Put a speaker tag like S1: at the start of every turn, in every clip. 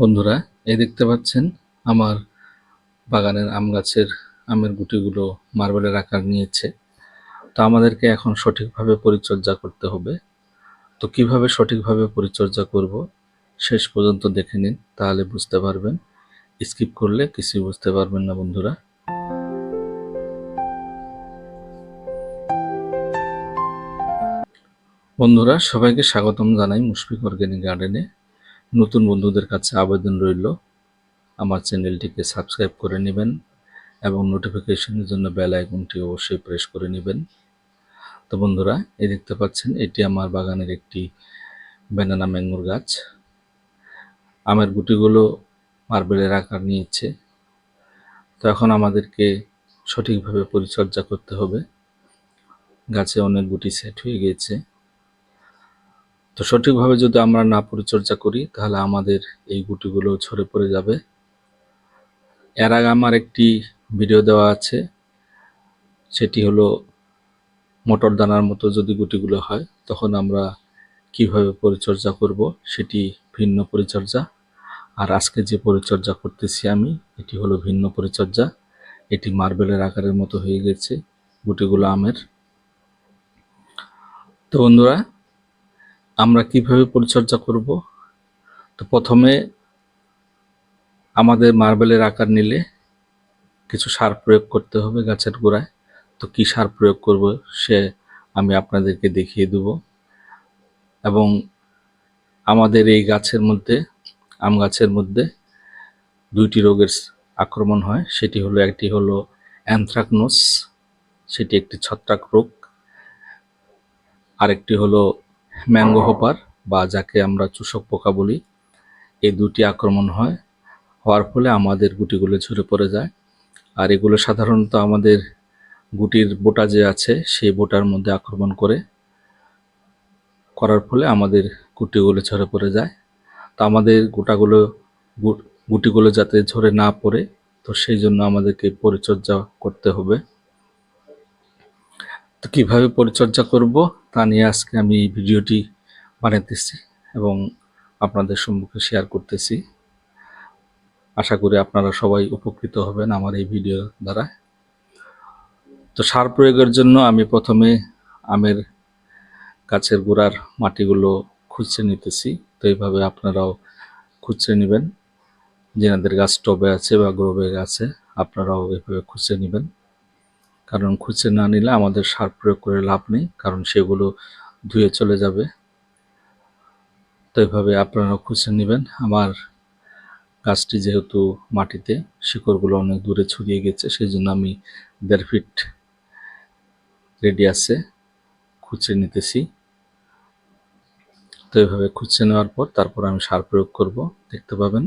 S1: বন্ধুরা, এই দেখতে পাচ্ছেন আমার বাগানের আম গাছের আমের গুটিগুলো মার্বেলের আকার নিয়েছে। তো আমাদেরকে এখন সঠিকভাবে পরিচর্যা করতে হবে। তো কিভাবে সঠিকভাবে পরিচর্যা করব শেষ পর্যন্ত দেখে নিন, তাহলে বুঝতে পারবেন। স্কিপ করলে কিছুই বুঝতে পারবেন না বন্ধুরা। বন্ধুরা, সবাইকে স্বাগতম জানাই মুশফিক অর্গানিক গার্ডেনে। নতুন বন্ধুদের কাছে আবেদন রইল, আমার চ্যানেলটিকে সাবস্ক্রাইব করে নেবেন এবং নোটিফিকেশনের জন্য বেল আইকনটি অবশ্যই প্রেস করে নেবেন। তো বন্ধুরা, এই দেখতে পাচ্ছেন এটি আমার বাগানের একটি ব্যানানা ম্যাঙ্গোর গাছ। আমের গুটিগুলো মার্বেলের আকার নিয়েছে। তো এখন আমাদেরকে সঠিকভাবে পরিচর্যা করতে হবে। গাছে অনেক গুটি সেট হয়ে গিয়েছে। তো সঠিকভাবে যদি আমরা না পরিচর্যা করি তাহলে আমাদের এই গুটিগুলো ঝরে পড়ে যাবে। এর আগে আমার একটি ভিডিও দেওয়া আছে, সেটি হলো মটর দানার মতো যদি গুটিগুলো হয় তখন আমরা কিভাবে পরিচর্যা করব, সেটি ভিন্ন পরিচর্যা। আর আজকে যে পরিচর্যা করতেছি আমি, এটি হলো ভিন্ন পরিচর্যা। এটি মার্বেলের আকারের মতো হয়ে গেছে গুটিগুলো আমের। তো বন্ধুরা, আমরা কিভাবে পরিচর্যা করব? তো প্রথমে আমাদের মার্বেলের আকার নিলে কিছু সার প্রয়োগ করতে হবে গাছের গোড়ায়। তো কি সার প্রয়োগ করব সে আমি আপনাদেরকে দেখিয়ে দেব। এবং আমাদের এই গাছের মধ্যে, আম গাছের মধ্যে দুইটি রোগের আক্রমণ হয়। সেটি হলো, একটি হলো অ্যানথ্রাকনোস, সেটি একটি ছত্রাক রোগ। আরেকটি হলো ম্যাঙ্গো হপার বা যাকে আমরা চূষক পোকা বলি। এই দুটি আক্রমণ হওয়ার ফলে আমাদের গুটিগুলো ঝরে পড়ে যায়। আর এগুলো সাধারণত আমাদের গুটির বোটা যে আছে সেই বোটার মধ্যে আক্রমণ করার ফলে আমাদের গুটিগুলো ঝরে পড়ে যায়। তো আমাদের গুটিগুলো যাতে ঝরে না পড়ে, তো সেই জন্য আমাদেরকে পরিচর্যা করতে হবে। তো কীভাবে পরিচর্যা করব তা নিয়ে আজকে আমি এই ভিডিওটি বানাতেছি এবং আপনাদের সম্মুখে শেয়ার করতেছি। আশা করি আপনারা সবাই উপকৃত হবেন আমার এই ভিডিও দ্বারা। তো সার প্রয়োগের জন্য আমি প্রথমে আমের গাছের গোড়ার মাটিগুলো খুঁজে নিতেছি। তো এইভাবে আপনারাও খুঁজে নেবেন। যেনাদের গাছ টবে আছে বা গ্রো ব্যাগে আছে, আপনারাও এইভাবে খুঁজে নেবেন। কারণ খুঁজে না নিলে আমাদের সার প্রয়োগ করে লাভ নেই, কারণ সেগুলো ধুয়ে চলে যাবে। তো এইভাবে আপনারাও খুঁজে নেবেন। আমার গাছটি যেহেতু মাটিতে, শিকড়গুলো অনেক দূরে ছড়িয়ে গেছে, সেই জন্য আমি 1.5 ফিট রেডিয়াসে খুঁজে নিতেছি। তো এইভাবে খুঁজে নেওয়ার পর তারপর আমি সার প্রয়োগ করব। দেখতে পাবেন,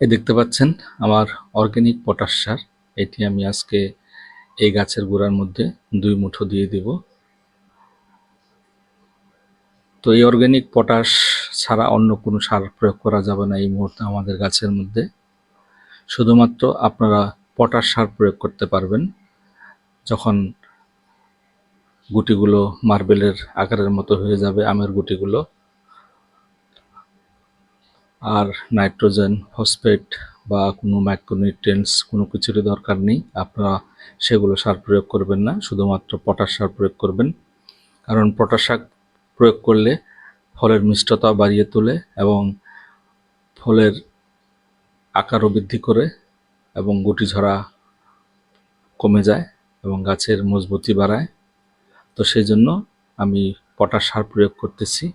S1: এই দেখতে পাচ্ছেন আমার অর্গানিক পটাশ সার। এটি আমি আজকে এই গাছের গোড়ার মধ্যে 2 মুঠো দিয়ে দেব। তো এই অর্গানিক পটাশ ছাড়া অন্য কোনো সার প্রয়োগ করা যাবে না এই মুহূর্তে আমাদের গাছের মধ্যে। শুধুমাত্র আপনারা পটাশ সার প্রয়োগ করতে পারবেন যখন গুটিগুলো মার্বেলের আকারের মতো হয়ে যাবে আমের গুটিগুলো। আর নাইট্রোজেন, ফসফেট বা কোনো মাইক্রোনিউট্রিয়েন্টস কোনো কিছুরই দরকার নেই। আপনারা সেগুলো সার প্রয়োগ করবেন না, শুধুমাত্র পটাশ সার প্রয়োগ করবেন। কারণ পটাশ সার প্রয়োগ করলে ফলের মিষ্টতা বাড়িয়ে তোলে এবং ফলের আকারও বৃদ্ধি করে এবং গুটি ঝরা কমে যায় এবং গাছের মজবুতি বাড়ায়। তো সেই জন্য আমি পটাশ সার প্রয়োগ করতেছি।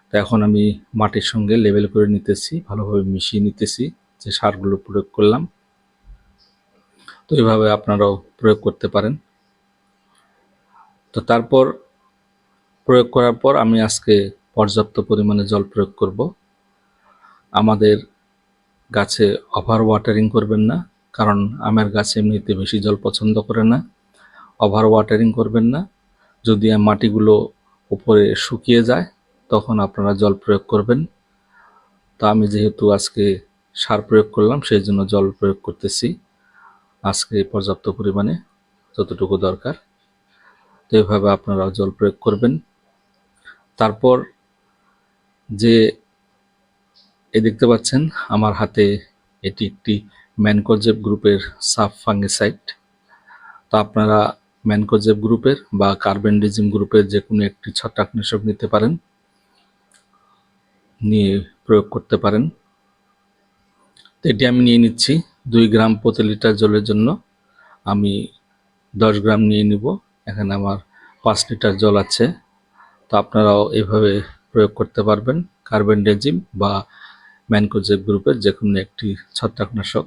S1: তো এখন আমি মাটির সঙ্গে লেবেল করে নিতেছি, ভালোভাবে মিশিয়ে নিতেছি যে সারগুলো প্রয়োগ করলাম। তো এইভাবে আপনারাও প্রয়োগ করতে পারেন। তো তারপর প্রয়োগ করার পর আমি আজকে পর্যাপ্ত পরিমাণে জল প্রয়োগ করব। আমাদের গাছে ওভার ওয়াটারিং করবেন না, কারণ আমের গাছ এমনিতে বেশি জল পছন্দ করে না। ওভার ওয়াটারিং করবেন না। যদি মাটিগুলো উপরে শুকিয়ে যায় তখন আপনারা জল প্রয়োগ করবেন। তো আমি যেহেতু আজকে সার প্রয়োগ করলাম সেই জন্য জল প্রয়োগ করতেছি আজকে পর্যাপ্ত পরিমাণে, যতটুকু দরকার। তো এইভাবে আপনারা জল প্রয়োগ করবেন। তারপর যে এই দেখতে পাচ্ছেন আমার হাতে এটি একটি ম্যানকোজেব গ্রুপের সাব ফাঙ্গিসাইড। তো আপনারা ম্যানকোজেব গ্রুপের বা কার্বেন্ডিজিম গ্রুপের যে কোনো একটি ছত্রাকনাশক নিতে পারেন, নিয়ে প্রয়োগ করতে পারেন। তো এটি আমি নিয়ে নিচ্ছি 2 গ্রাম প্রতি লিটার জলের জন্য। আমি 10 গ্রাম নিয়ে নিব। এখানে আমার 5 লিটার জল আছে। তো আপনারাও এভাবে প্রয়োগ করতে পারবেন। কার্বেন্ডিজিম বা ম্যানকোজেব গ্রুপের যে কোনো একটি ছত্রাকনাশক।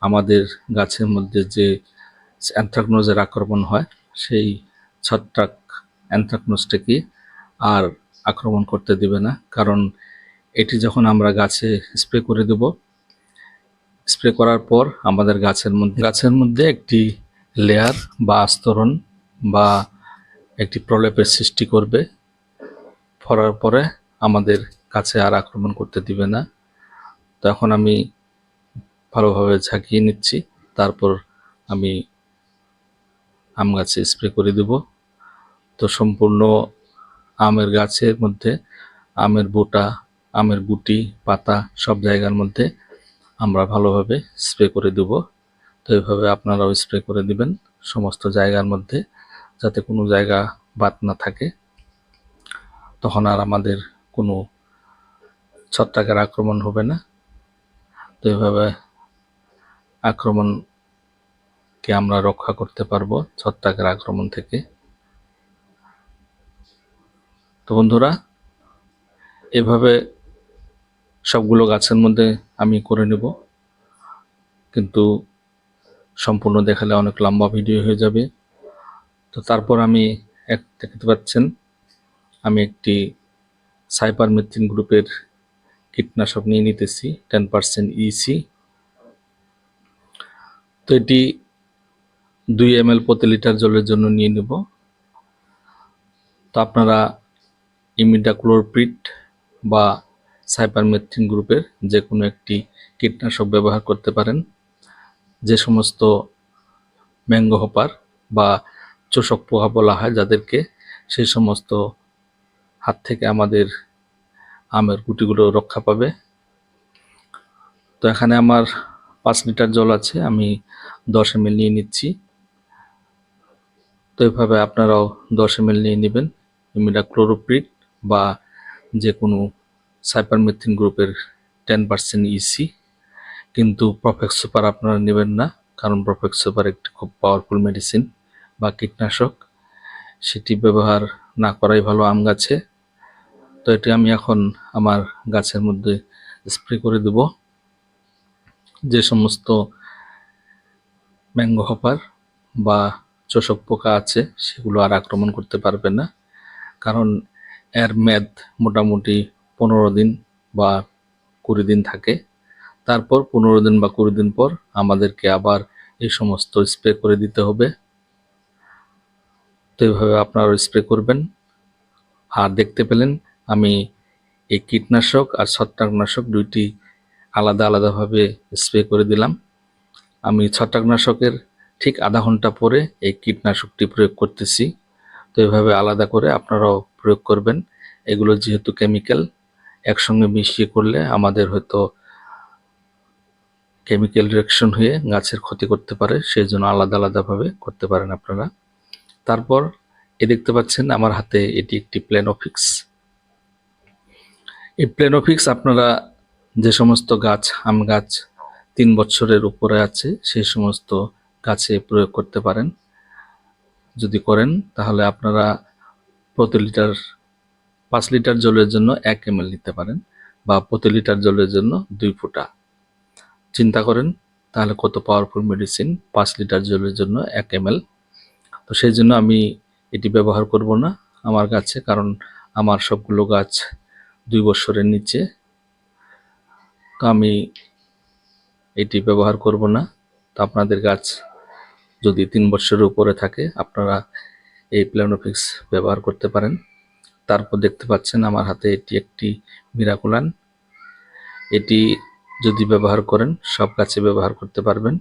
S1: আমাদের গাছের মধ্যে যে অ্যানথ্রাকনোজের আক্রমণ হয়, সেই ছত্রাক অ্যানথ্রাকনোজটাকে আর আক্রমণ করতে দিবে না। কারণ এটি যখন আমরা গাছে স্প্রে করে দেব, স্প্রে করার পর আমাদের গাছের মধ্যে একটি লেয়ার বা আস্তরণ বা একটি প্রলেপের সৃষ্টি করবে। ফরার পরে আমাদের গাছে আর আক্রমণ করতে দিবে না। তো এখন আমি ভালোভাবে ঝাঁকিয়ে নিচ্ছি, তারপর আমি আম গাছে স্প্রে করে দেব। তো সম্পূর্ণ আমের গাছের মধ্যে আমের বোটা, আমের গুটি, পাতা সব জায়গার মধ্যে আমরা ভালোভাবে স্প্রে করে দেব। তো এইভাবে আপনারাও স্প্রে করে দিবেন সমস্ত জায়গার মধ্যে, যাতে কোনো জায়গা বাদ না থাকে। তখন আর আমাদের কোনো ছত্রাকের আক্রমণ হবে না। তো এইভাবে আক্রমণকে আমরা রক্ষা করতে পারবো ছত্রাকের আক্রমণ থেকে। তো বন্ধুরা, এভাবে সবগুলো গাছের মধ্যে আমি করে নেব, কিন্তু সম্পূর্ণ দেখালে অনেক লম্বা ভিডিও হয়ে যাবে। তো তারপর আমি দেখতে পাচ্ছেন আমি একটি সাইপারমেথ্রিন গ্রুপের কীটনাশক নিয়ে নিতেছি 10% ইসি। তো এটি 2 ml প্রতি লিটার জলের জন্য নিয়ে নেব। তো আপনারা ইমিডাক্লোরপ্রিড বা সাইপারমেথ্রিন গ্রুপের যে কোনো একটি কীটনাশক ব্যবহার করতে পারেন। যে সমস্ত ম্যাঙ্গো হপার বা চোষক পোকা বলা হয় যাদেরকে, সেই সমস্ত হাত থেকে আমাদের আমের গুটিগুলো রক্ষা পাবে। তো এখানে আমার 5 লিটার জল আছে, আমি 10 ml নিয়ে নিচ্ছি। তো এইভাবে আপনারাও 10 ml নিয়ে নেবেন ইমিডাক্লোরপ্রিড বা যে কোনো সাইপারমেথ্রিন গ্রুপের 10% ইসি। কিন্তু প্রফেক্স সুপার আপনারা নেবেন না, কারণ প্রফেক্স সুপার একটি খুব পাওয়ারফুল মেডিসিন বা কীটনাশক, সেটি ব্যবহার না করাই ভালো আম গাছে। তো এটি আমি এখন আমার গাছের মধ্যে স্প্রে করে দেব। যে সমস্ত ম্যাঙ্গো হপার বা চোষক পোকা আছে সেগুলো আর আক্রমণ করতে পারবে না, কারণ এর মেয়াদ মোটামুটি 15 দিন বা 20 দিন থাকে। তারপর 15 দিন বা 20 দিন পর আমাদেরকে আবার এই সমস্ত স্প্রে করে দিতে হবে। তো এইভাবে আপনারা স্প্রে করবেন। আর দেখতে পেলেন আমি এই কীটনাশক আর ছত্রাকনাশক দুইটি আলাদা আলাদাভাবে স্প্রে করে দিলাম। আমি ছত্রাকনাশকের ঠিক আধা ঘন্টা পরে এই কীটনাশকটি প্রয়োগ করতেছি। তো এইভাবে আলাদা করে আপনারাও প্রয়োগ করবেন। এগুলো যেহেতু কেমিক্যাল, একসঙ্গে মিশিয়ে করলে আমাদের হয়তো কেমিক্যাল রিঅ্যাকশন হয়ে গাছের ক্ষতি করতে পারে, সেই জন্য আলাদা আলাদাভাবে করতে পারেন আপনারা। তারপর দেখতে পাচ্ছেন আমার হাতে এটি একটি প্লেনোফিক্স। এই প্লেনোফিক্স আপনারা যে সমস্ত গাছ, আম গাছ 3 বছরের উপরে আছে সেই সমস্ত গাছে প্রয়োগ করতে পারেন। যদি করেন তাহলে আপনারা প্রতি লিটার 5 লিটার জলের জন্য 1 ml নিতে পারেন, বা প্রতি লিটার জলের জন্য 2 ফোঁটা। চিন্তা করেন তাহলে কত পাওয়ারফুল মেডিসিন, 5 লিটার জলের জন্য 1 ml। তো সেই জন্য আমি এটি ব্যবহার করব না আমার গাছে, কারণ আমার সবগুলো গাছ 2 বছরের নিচে। তো আমি এটি ব্যবহার করব না। তো আপনাদের গাছ যদি 3 বছরের উপরে থাকে আপনারা এই প্লেনোফিক্স ব্যবহার করতে পারেন। তারপর দেখতে পাচ্ছেন আমার হাতে এটি একটি মিরাকুলান। এটি যদি ব্যবহার করেন সব গাছে ব্যবহার করতে পারবেন।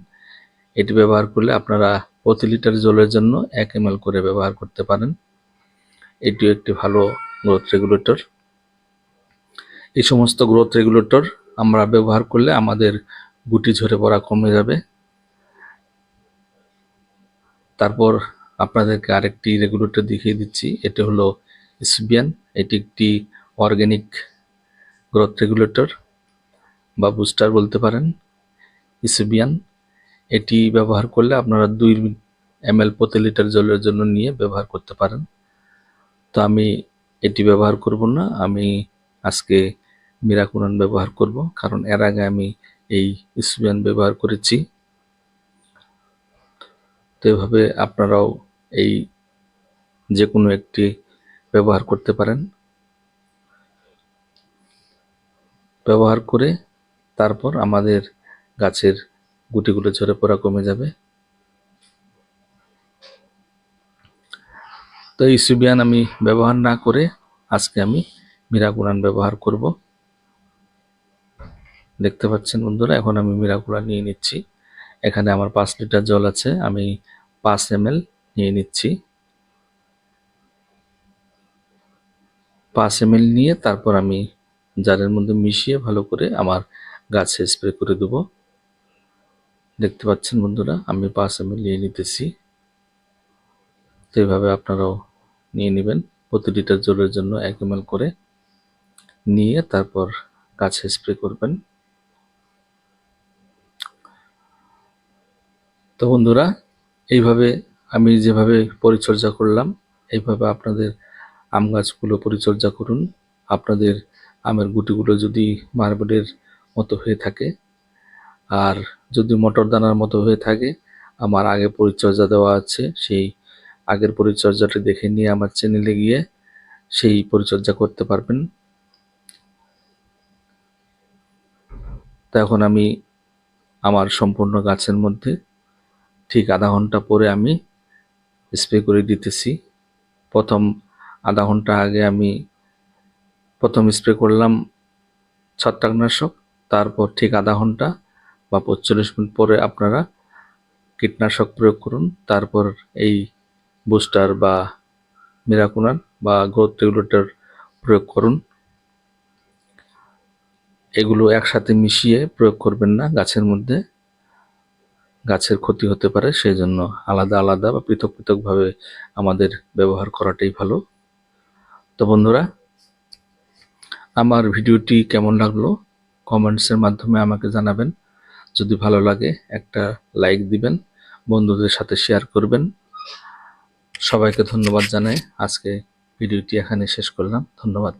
S1: এটি ব্যবহার করলে আপনারা প্রতি লিটার জলের জন্য 1 ml করে ব্যবহার করতে পারেন। এটিও একটি ভালো গ্রোথ রেগুলেটর। এই সমস্ত গ্রোথ রেগুলেটর আমরা ব্যবহার করলে আমাদের গুটি ঝরে পড়া কমে যাবে। তারপর আপনাদেরকে আরেকটি রেগুলেটর দেখিয়ে দিচ্ছি। এটা হলো ইসবিয়ান। এটি একটি অর্গানিক গ্রোথ রেগুলেটর বা বুস্টার বলতে পারেন। ইসবিয়ান এটি ব্যবহার করলে আপনারা 2 ml প্রতি লিটার জলের জন্য নিয়ে ব্যবহার করতে পারেন। তো আমি এটি ব্যবহার করব না, আমি আজকে মিরাকুলান ব্যবহার করব, কারণ এর আগে আমি এই ইসবিয়ান ব্যবহার করেছি। তো এভাবে আপনারাও এই যে কোনো একটি ব্যবহার করতে পারেন। ব্যবহার করে তারপর আমাদের গাছের গুটিগুলো ঝরে পড়া কমে যাবে। তো ইসবিয়ান আমি ব্যবহার না করে আজকে আমি মিরাকুলান ব্যবহার করব। দেখতে পাচ্ছেন বন্ধুরা, এখন আমি মিরাকুলান নিয়ে নিচ্ছি। এখানে আমার 5 লিটার জল আছে, আমি 5 ml নিয়ে নিচ্ছি। 5 ml নিয়ে তারপর আমি জারের মধ্যে মিশিয়ে ভালো করে আমার গাছে স্প্রে করে দেব। দেখতে পাচ্ছেন বন্ধুরা, আমি 5 ml নিয়ে নিতেছি। তো এইভাবে আপনারাও নিয়ে নেবেন। প্রতি লিটার জলের জন্য 1 ml করে নিয়ে তারপর গাছে স্প্রে করবেন। তো বন্ধুরা, এইভাবে আমি যেভাবে পরিচর্যা করলাম, এইভাবে আপনাদের আম গাছগুলো পরিচর্যা করুন। আপনাদের আমের গুটিগুলো যদি মার্বেলের মতো হয়ে থাকে আর যদি মটর দানার মতো হয়ে থাকে, আমার আগে পরিচর্যা দেওয়া আছে, সেই আগের পরিচর্যাটি দেখে নিয়ে আমার চ্যানেলে গিয়ে সেই পরিচর্যা করতে পারবেন। তো এখন আমি আমার সম্পূর্ণ গাছের মধ্যে ঠিক আধা ঘন্টা পরে আমি স্প্রে করে দিতেছি। প্রথম আধা ঘন্টা আগে আমি প্রথম স্প্রে করলাম ছত্রাকনাশক, তারপর ঠিক আধা ঘন্টা বা 45 মিনিট পরে আপনারা কীটনাশক প্রয়োগ করুন। তারপর এই বুস্টার বা মিরাকুলান বা গ্রোথ রেগুলেটর প্রয়োগ করুন। এগুলো একসাথে মিশিয়ে প্রয়োগ করবেন না গাছের মধ্যে, গাছের ক্ষতি হতে পারে। সেই জন্য আলাদা আলাদা বা পৃথক পৃথকভাবে আমাদের ব্যবহার করাটাই ভালো। তো বন্ধুরা, আমার ভিডিওটি কেমন লাগলো কমেন্টসের মাধ্যমে আমাকে জানাবেন। যদি ভালো লাগে একটা লাইক দিবেন, বন্ধুদের সাথে শেয়ার করবেন। সবাইকে ধন্যবাদ জানাই আজকে ভিডিওটি এখানে শেষ করলাম। ধন্যবাদ।